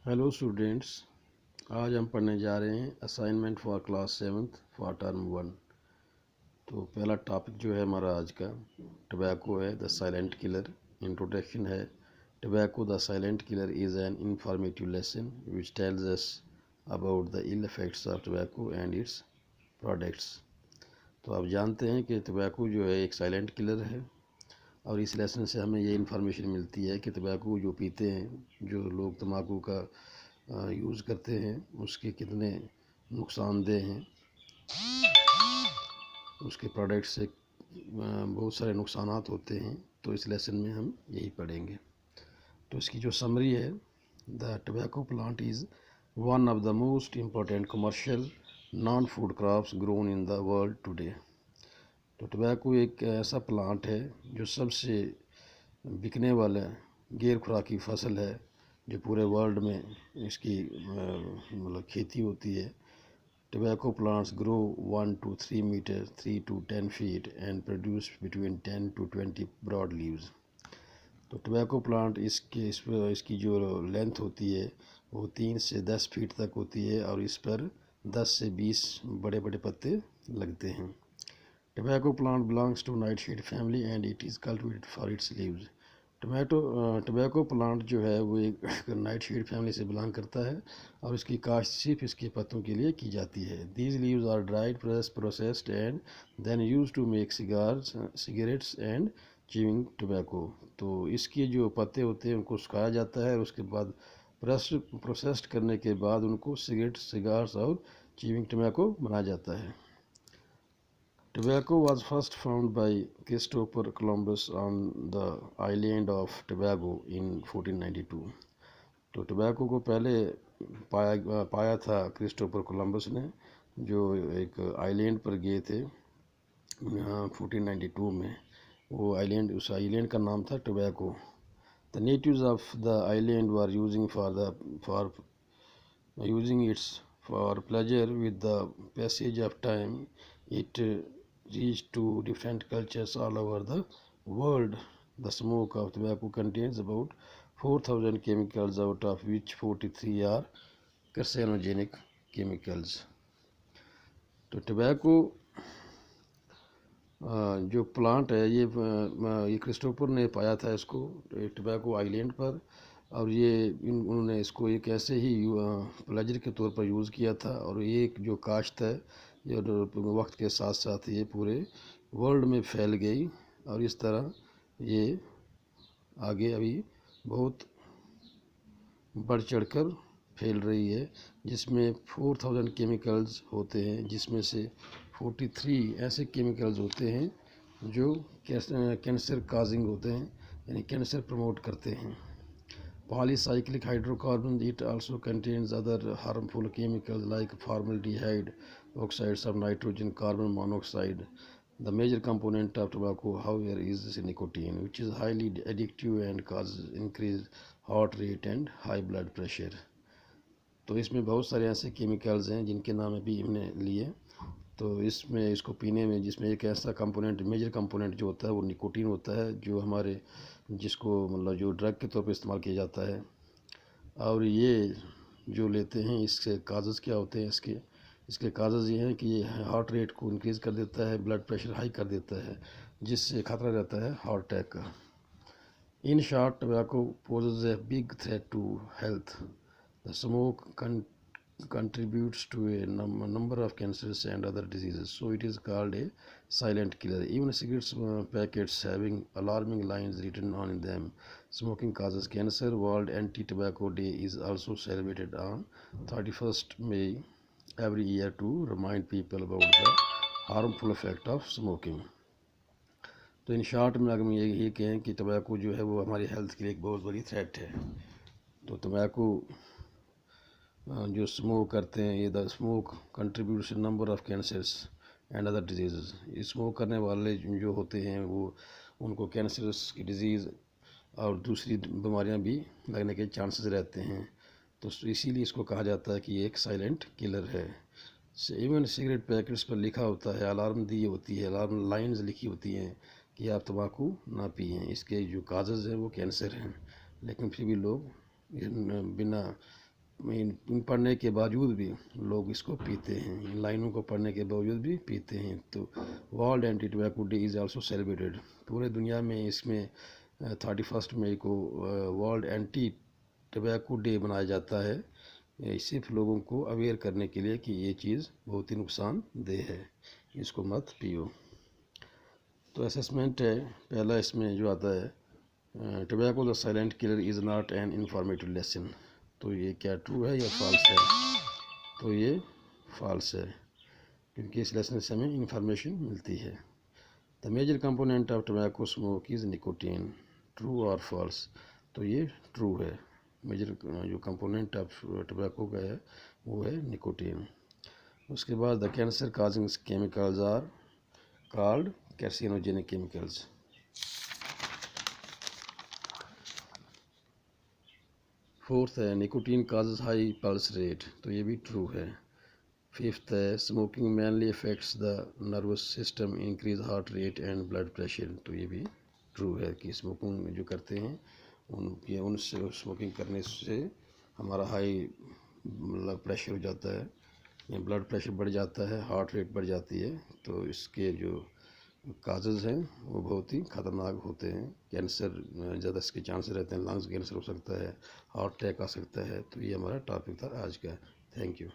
Hello students, आज हम पढ़ने जा रहे हैं assignment for class 7th for term 1। तो पहला टॉपिक जो है हमारा आज का टबैको है, द साइलेंट किलर। इंट्रोडक्शन है। Tobacco the silent killer is an informative lesson which tells us about the ill effects of tobacco and its products. तो आप जानते हैं कि टबैको जो है एक साइलेंट किलर है और इस लेसन से हमें ये इन्फॉर्मेशन मिलती है कि तंबाकू जो पीते हैं, जो लोग तंबाकू का यूज़ करते हैं, उसके कितने नुकसानदेह हैं। उसके प्रोडक्ट से बहुत सारे नुकसानात होते हैं। तो इस लेसन में हम यही पढ़ेंगे। तो इसकी जो समरी है, the tobacco plant is one of the most important commercial non food crops grown in the world today. तो टबैको एक ऐसा प्लांट है जो सबसे बिकने वाला गैर खुराकी फसल है, जो पूरे वर्ल्ड में इसकी मतलब खेती होती है। Tobacco plants grow 1 to 3 metre 3 to 10 feet and produce between 10 to 20 broad leaves. तो टबैको प्लांट इसकी जो लेंथ होती है वो 3 से 10 फीट तक होती है और इस पर 10 से 20 बड़े बड़े पत्ते लगते हैं। Tobacco plant belongs to nightshade family and it is cultivated for its leaves. Tobacco plant जो है वो एक नाइटशेड फैमिली से बिलोंग करता है और इसकी काश्त सिर्फ इसके पत्तों के लिए की जाती है। These leaves are dried processed and then use to make cigarettes and chewing tobacco. तो इसके जो पत्ते होते हैं उनको सुखाया जाता है और उसके बाद प्रोसेस्ड करने के बाद उनको सिगार्स और च्यूइंग टबैको बनाया जाता है। Tobacco was first found by Christopher Columbus on the island of Tobago in 1492। तो टोबैको को पहले पाया था क्रिस्टोफर कोलंबस ने, जो एक आइलैंड पर गए थे 1492 में। वो आइलैंड, उस आइलैंड का नाम था tobacco. The natives of the island were using its for pleasure. With the passage of time it reached to different cultures all over the world. The smoke of tobacco contains about 4,000 chemicals, out of which 43 are carcinogenic chemicals. तो tobacco जो plant है ये Christopher ने पाया था इसको tobacco island पर, और उन्होंने इसको एक ऐसे ही प्लेजर के तौर पर यूज़ किया था। और ये एक जो काश्त है ये वक्त के साथ साथ ये पूरे वर्ल्ड में फैल गई और इस तरह ये आगे अभी बहुत बढ़ चढ़कर फैल रही है, जिसमें 4,000 केमिकल्स होते हैं, जिसमें से 43 ऐसे केमिकल्स होते हैं जो कैंसर काजिंग होते हैं, यानी कैंसर प्रमोट करते हैं। Polycyclic hydrocarbons, it also contains other harmful chemicals like formaldehyde, oxides of nitrogen, carbon monoxide. The major component of tobacco, however, is nicotine, which is highly addictive and causes increased heart rate and high blood pressure. तो इसमें बहुत सारे ऐसे chemicals हैं जिनके नाम अभी हमने लिए। तो इसमें इसको पीने में, जिसमें एक ऐसा कंपोनेंट, मेजर कंपोनेंट जो होता है वो निकोटीन होता है, जो हमारे जिसको मतलब जो ड्रग के तौर पे इस्तेमाल किया जाता है। और ये जो लेते हैं इसके काजेज़ क्या होते हैं, इसके काजेज़ ये हैं कि ये हार्ट रेट को इंक्रीज़ कर देता है, ब्लड प्रेशर हाई कर देता है, जिससे खतरा रहता है हार्ट अटैक का। In short tobacco poses a big threat to health. The smoke contributes to a number of cancers and other diseases, so it is called a silent killer. Even cigarette packets having alarming lines written on them, smoking causes cancer. World Anti-Tobacco Day is also celebrated on 31st May every year to remind people about the harmful effect of smoking. तो in short में अगर हम ये कहें कि tobacco जो है वो हमारी हेल्थ के लिए एक बहुत बड़ी थ्रेट है। तो टबैको जो स्मोक करते हैं, ये the smoke contributes number of cancers and other disease. Smoke करने वाले जो होते हैं वो उनको कैंसर्स की डिजीज़ और दूसरी बीमारियां भी लगने के चांसेस रहते हैं। तो इसीलिए इसको कहा जाता है कि ये एक साइलेंट किलर है। इवन सिगरेट पैकेट्स पर लिखा होता है, अलार्म दी होती है, अलार्म लाइंस लिखी होती हैं कि आप तंबाकू ना पिएं, इसके जो काजेज़ हैं वो कैंसर हैं, लेकिन फिर भी लोग बिना इन पढ़ने के बावजूद भी लोग इसको पीते हैं, इन लाइनों को पढ़ने के बावजूद भी पीते हैं। तो world anti tobacco day is also celebrated. पूरे दुनिया में इसमें 31 मई को वर्ल्ड एंटी टबैको डे मनाया जाता है, सिर्फ लोगों को अवेयर करने के लिए कि ये चीज़ बहुत ही नुकसानदेह है, इसको मत पियो। तो असेसमेंट है पहला इसमें जो आता है, tobacco the silent killer is not an informative lesson. तो ये क्या ट्रू है या फॉल्स है? तो ये फॉल्स है, क्योंकि इस लेसन से हमें इंफॉर्मेशन मिलती है। The major component of tobacco smoke is nicotine, true और फॉल्स? तो ये ट्रू है, मेजर जो कंपोनेंट ऑफ टबैको का है वो है निकोटीन। उसके बाद the cancer causing chemicals are called carcinogenic chemicals. Fourth है nicotine causes high pulse rate, तो ये भी ट्रू है। फिफ्थ है smoking mainly effects the nervous system, increase heart rate and blood pressure, तो ये भी ट्रू है कि स्मोकिंग जो करते हैं उनसे स्मोकिंग करने से हमारा हाई ब्लड प्रेशर हो जाता है, या ब्लड प्रेशर बढ़ जाता है, हार्ट रेट बढ़ जाती है। तो इसके जो काजेज़ हैं वो बहुत ही ख़तरनाक होते हैं। कैंसर ज़्यादा इसके चांसेस रहते हैं, लंग्स कैंसर हो सकता है, हार्ट अटैक आ सकता है। तो ये हमारा टॉपिक था आज का। Thank you.